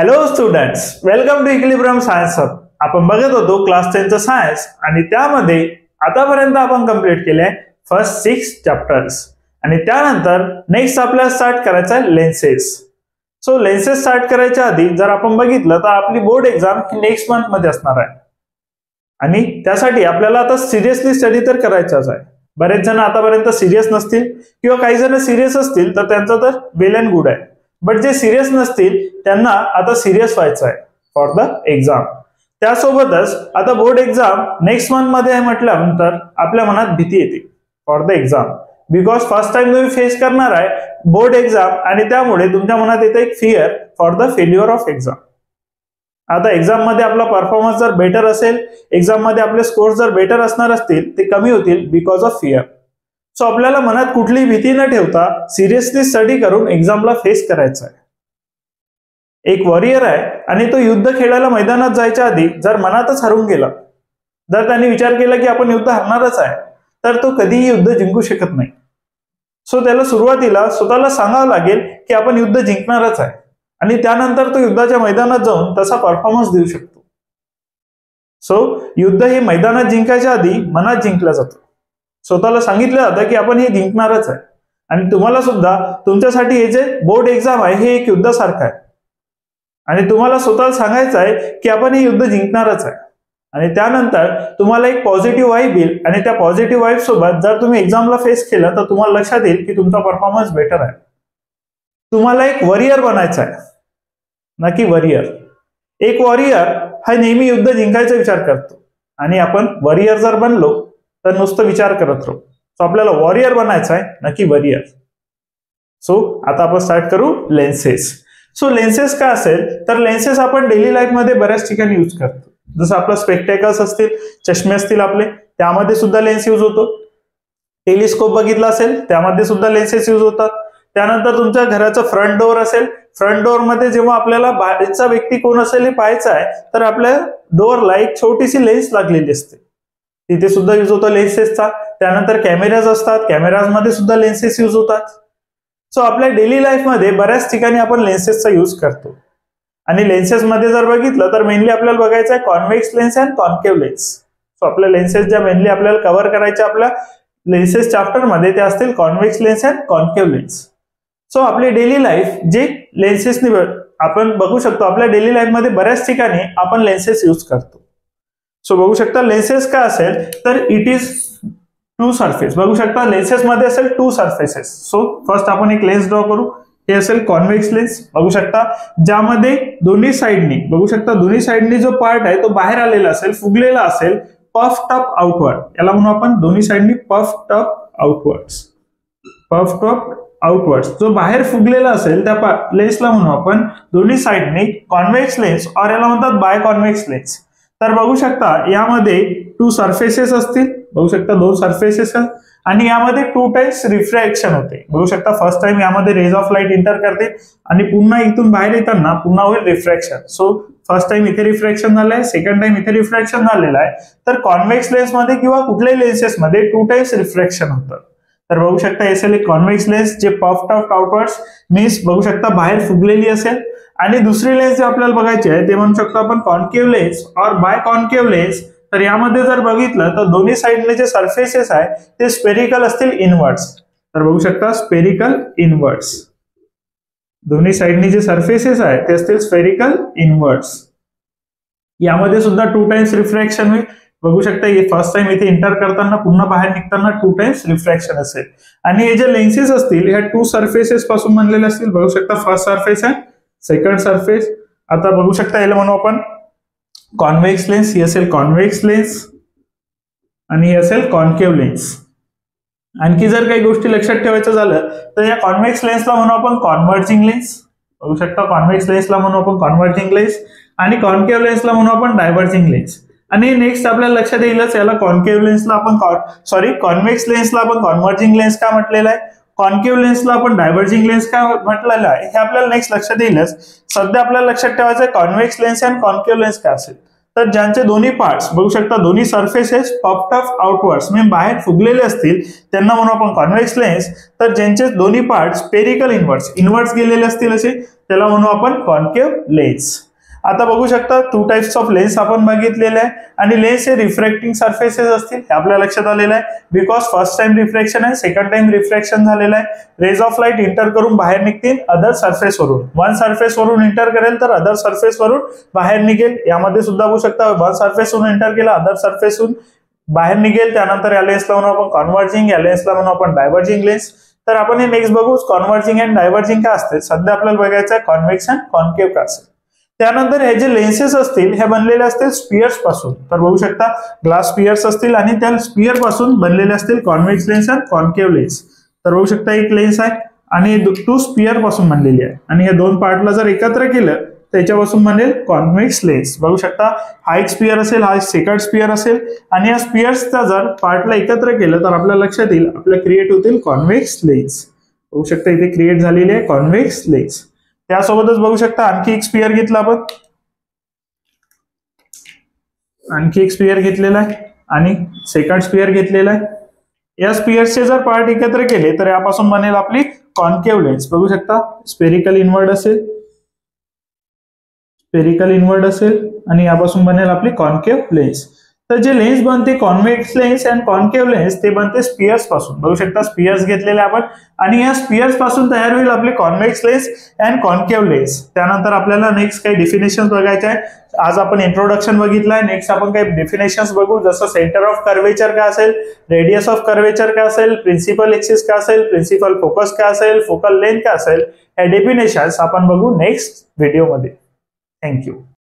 Hello students, welcome to equilibrium science hub. आपण बघत होतो क्लास 10चा सायन्स आणि त्यामध्ये आतापर्यंत आपण कंप्लीट केले फर्स्ट 6 चॅप्टर्स आणि त्यानंतर नेक्स्ट आपल्याला स्टार्ट करायचा आहे लेन्सेस. सो लेन्सेस स्टार्ट करायच्या आधी जर आपण बघितलं तर आपली बोर्ड एक्झाम ही नेक्स्ट मंथ मध्ये असणार आहे आणि त्यासाठी आपल्याला आता सिरियसली स्टडी तर करायचाच आहे. बरेच जण आतापर्यंत सिरियस नसतील किंवा काही जण सिरियस असतील तर त्यांचं तर वेल अँड गुड आहे, बट जे सिरियस नसतील त्यांना आता सिरियस व्हायचं आहे फॉर द एक्झाम. त्यासोबतच आता बोर्ड एक्झाम नेक्स्ट मंथ मध्ये आहे म्हटल्यानंतर आपल्या मनात भीती येते for the exam, because first time तुम्ही फेस करणार आहे बोर्ड एक्झाम आणि त्यामुळे तुमच्या मनात येते एक fear for the failure of exam. आता एक्झाम मध्ये आपला परफॉर्मन्स जर बेटर असेल, एक्झाम मध्ये आपले स्कोर जर बेटर असणार असतील ते कमी होतील बिकॉज ऑफ फिअर. सो आपल्याला मनात कुठलीही भीती न ठेवता सिरियसली स्टडी करून एक्झामला फेस करायचं आहे. एक वॉरियर आहे आणि तो युद्ध खेळायला मैदानात जायच्या आधी जर मनातच हरून गेला, जर त्यांनी विचार केला की आपण युद्ध हरणारच आहे, तर तो कधीही युद्ध जिंकू शकत नाही. सो त्याला सुरुवातीला स्वतःला सांगावं लागेल की आपण युद्ध जिंकणारच आहे आणि त्यानंतर तो युद्धाच्या मैदानात जाऊन तसा परफॉर्मन्स देऊ शकतो. सो युद्ध हे मैदानात जिंकायच्या आधी मनात जिंकलं जातं. स्वतःला सांगितलं जातं की आपण हे जिंकणारच आहे आणि तुम्हाला सुद्धा तुमच्यासाठी हे जे बोर्ड एक्झाम आहे हे एक युद्धासारखं आहे आणि तुम्हाला स्वतःला सांगायचं आहे की आपण हे युद्ध जिंकणारच आहे. आणि त्यानंतर तुम्हाला एक पॉझिटिव्ह वाईब येईल आणि त्या पॉझिटिव्ह वाईब सोबत जर तुम्ही एक्झामला फेस केलं तर तुम्हाला लक्षात येईल की तुमचा परफॉर्मन्स बेटर आहे. तुम्हाला एक वॉरियर बनायचं आहे ना की वॉरियर. एक वॉरियर हा नेहमी युद्ध जिंकायचा विचार करतो आणि आपण वॉरियर जर बनलो तर नुसतं विचार करत राहू. सो आपल्याला वॉरियर बनायचं आहे ना की वॉरियर. सो आता आपण स्टार्ट करू लेन्सेस. सो लेन्सेस काय असेल तर लेन्सेस आपण डेली लाईफ मध्ये बऱ्याच ठिकाणी यूज करतो. जसं आपलं स्पेक्टेकल्स असतील, चष्मे असतील आपले, त्यामध्ये सुद्धा लेन्स यूज होतो. टेलिस्कोप बघितला असेल त्यामध्ये सुद्धा लेन्सेस यूज होतात. त्यानंतर तुमच्या घराचं फ्रंट डोअर असेल, फ्रंट डोअर मध्ये जेव्हा आपल्याला बाहेरचा व्यक्ती कोण असेल हे पाहायचं आहे तर आपल्या डोअरला एक छोटीशी लेन्स लागलेली असते, तिथे सुद्धा यूज होतो लेन्सेसचा. त्यानंतर कॅमेराज असतात, कॅमेराज मध्ये सुद्धा लेन्सेस यूज होतात. सो आपल्या डेली लाईफ मध्ये बऱ्याच ठिकाणी आपण लेन्सेसचा यूज करतो आणि लेन्सेस मध्ये जर बघितलं तर मेनली आपल्याला बघायचं आहे convex lens and concave lens. So आपल्या लेन्सेस ज्या मेनली आपल्याला कव्हर करायच्या आपल्या लेन्सेस चॅप्टर मध्ये ते असतील convex lens and concave lens. So आपली डेली लाईफ जे लेन्सेसनी आपण बघू शकतो, आपल्या डेली लाईफ मध्ये बऱ्याच ठिकाणी आपण लेन्सेस यूज करतो. सो बघू शकता लेन्सेस काय असेल तर इट इज टू सरफेस. बघू शकता लेन्सेस मध्ये असेल टू सरफेसेस. सो फर्स्ट आपण एक लेन्स ड्रॉ करू. हे असेल कॉन्व्हेक्स लेन्स. बघू शकता ज्यामध्ये दोन्ही साइडनी बघू शकता दोन्ही साइडनी जो पार्ट आहे तो बाहेर आलेला असेल, फुगलेला असेल, पफ्ड अप आउटवर्ड. याला म्हणू आपण दोन्ही साइडनी puffed up outwards. Puffed up outwards जो बाहेर फुगलेला असेल त्या लेन्सला म्हणू आपण दोन्ही साइडनी कॉन्व्हेक्स लेन्स और याला म्हणतात बाय कॉन्व्हेक्स लेन्स. तर बघू शकता यामध्ये टू सरफेसेस असतील. बघू शकता दोन सरफेसेस आणि यामध्ये 2 टाइम्स रिफ्रॅक्शन होते. बघू शकता फर्स्ट टाइम यामध्ये रेज ऑफ लाईट इंटर करते आणि पुन्हा इथून बाहेर येताना पुन्हा होईल रिफ्रॅक्शन. सो फर्स्ट टाइम इथे रिफ्रॅक्शन झालंय, सेकंड टाइम इथे रिफ्रॅक्शन झालेलं आहे. तर कॉन्व्हेक्स लेन्स मध्ये किंवा कुठल्याही लेन्सेस मध्ये 2 टाइम्स रिफ्रॅक्शन होतं. तर बघू शकता हे असेल एक कॉन्व्हेक्स लेन्स जे पफ्ड अप आउटवर्ड्स मीन्स बघू शकता बाहेर फुगलेली असेल. आणि दुसरी लेन्स जे आपल्याला बघायची आहे ते म्हणू शकतो आपण कॉन्केव्ह लेन्स और बाय कॉन्केव्ह लेन्स. तर यामध्ये जर बघितलं तर दोन्ही साइडने जे सरफेसेस आहे ते स्पेरिकल असतील इनवर्ड्स. तर बघू शकता स्पेरिकल इनवर्ड्स. दोन्ही साइडने जे सरफेसेस आहे ते असतील स्पेरिकल इनवर्ड्स. यामध्ये सुद्धा 2 टाइम्स रिफ्रॅक्शन होईल. बघू शकता हे फर्स्ट टाइम इथे इंटर करताना पुन्हा बाहेर निघताना 2 टाइम्स रिफ्रॅक्शन असेल. आणि हे जे लेन्सेस असतील ह्या 2 सरफेसेस पासून बनलेले असतील. बघू शकता फर्स्ट सरफेस आहे, सेकंड सरफेस. आता बघू शकता याला म्हणू आपण कॉन्व्हेक्स लेन्स. ही असेल कॉन्व्हेक्स लेन्स आणि ही असेल कॉन्केव्ह लेन्स. आणखी जर काही गोष्टी लक्षात ठेवायचं झालं तर या कॉन्व्हेक्स लेन्सला म्हणू आपण कॉन्व्हर्जिंग लेन्स. बघू शकता कॉन्व्हेक्स लेन्सला म्हणू आपण कॉन्व्हर्जिंग लेन्स आणि कॉन्केव्ह लेन्सला म्हणू आपण डायव्हर्जिंग लेन्स. आणि नेक्स्ट आपल्याला लक्षात येईलच याला कॉन्केव्ह लेन्सला आपण कॉन्व्हेक्स लेन्सला आपण कॉन्व्हर्जिंग लेन्स का म्हटलेलं आहे, कॉन्केव्ह लेन्सला आपण डायव्हर्जिंग लेन्स का म्हटलेलं आहे हे आपल्याला नेक्स्ट लक्षात येईलच. सध्या आपल्याला लक्षात ठेवायचं आहे कॉन्व्हेक्स लेन्स आणि कॉन्केव्ह लेन्स काय असेल तर ज्यांचे दोन्ही पार्ट्स बघू शकता दोन्ही सरफेसेस पफ्ड अप आउटवर्ड्स म्हणजे बाहेर फुगलेले असतील त्यांना म्हणू आपण कॉन्व्हेक्स लेन्स. तर ज्यांचे दोन्ही पार्ट्स स्पेरिकल इनवर्ड्स गेलेले असतील असे त्याला म्हणू आपण कॉन्केव्ह लेन्स. आता बघू शकता 2 टाइप्स ऑफ लेन्स आपण बघितलेले आहे आणि लेन्स हे रिफ्रॅक्टिंग सरफेसेस असतील हे आपल्या लक्षात आलेलं आहे. बिकॉज फर्स्ट टाइम रिफ्रॅक्शन आहे, सेकंड टाइम रिफ्रॅक्शन झालेलं आहे. रेज ऑफ लाईट इंटर करून बाहेर निघतील अदर सरफेस वरून. वन सरफेस वरून इंटर करेल तर अदर सरफेस वरून बाहेर निघेल. यामध्ये सुद्धा बघू शकता वन सरफेस वरून इंटर केला अदर सरफेस वरून बाहेर निघेल. त्यानंतर या लेन्सला म्हणू आपण कॉन्व्हर्जिंग, या लेन्सला म्हणू आपण डायव्हर्जिंग लेन्स. तर आपण हे नेक्स्ट बघू कॉन्व्हर्जिंग अँड डायव्हर्जिंग काय असते. सध्या आपल्याला बघायचं आहे कॉन्व्हेक्स अँड कॉन्केव्ह काय असेल. त्यानंतर हे जे लेन्सेस असतील हे बनलेले असतील स्पियर्स पासून. तर बघू शकता ग्लास स्पियर्स असतील आणि त्या स्पियर पासून बनलेले असतील कॉन्व्हेक्स लेन्स आणि कॉन्केव्ह लेन्स. तर बघू शकता एक लेन्स आहे आणि 2 स्पियर पासून बनलेली आहे आणि या 2 पार्टला जर एकत्र केलं त्याच्यापासून बनेल कॉन्व्हेक्स लेन्स. बघू शकता हा एक स्पियर असेल, हा एक सेकंड स्पियर असेल आणि या स्पियर्सचा जर पार्टला एकत्र केलं तर आपल्या लक्षात येईल आपल्या क्रिएट होतील कॉन्व्हेक्स लेन्स. बघू शकता इथे क्रिएट झालेली आहे कॉन्व्हेक्स लेन्स. त्यासोबतच बघू शकता आणखी एक स्पियर घेतला आपण, आणखी एक स्पियर घेतलेला आहे आणि सेकंड स्पियर घेतलेला आहे. या स्पियर्सचे जर पार्ट एकत्र केले तर यापासून बनेल आपली कॉन्केव्ह लेन्स. बघू शकता स्पेरिकल इनवर्ड असेल, स्पेरिकल इनवर्ड असेल आणि यापासून बनेल आपली कॉन्केव्ह लेन्स. तर जे लेन्स बनते convex lens and concave lens ते बनते स्पियर्स पासून. बघू शकता स्पियर्स घेतलेले आपण आणि या स्पियर्स पासून तयार होईल आपले convex lens and concave lens. त्यानंतर आपल्याला नेक्स्ट काही डेफिनेशन बघायचे आहे. आज आपण इंट्रोडक्शन बघितलं आहे, नेक्स्ट आपण काही डेफिनेशन्स बघू जसं सेंटर ऑफ कर्वेचर काय असेल, रेडियस ऑफ कर्वेचर काय असेल, प्रिन्सिपल एक्सिस काय असेल, प्रिन्सिपल फोकस काय असेल, फोकल लेंथ काय असेल. हे डेफिनेशन्स आपण बघू नेक्स्ट व्हिडिओमध्ये. थँक्यू.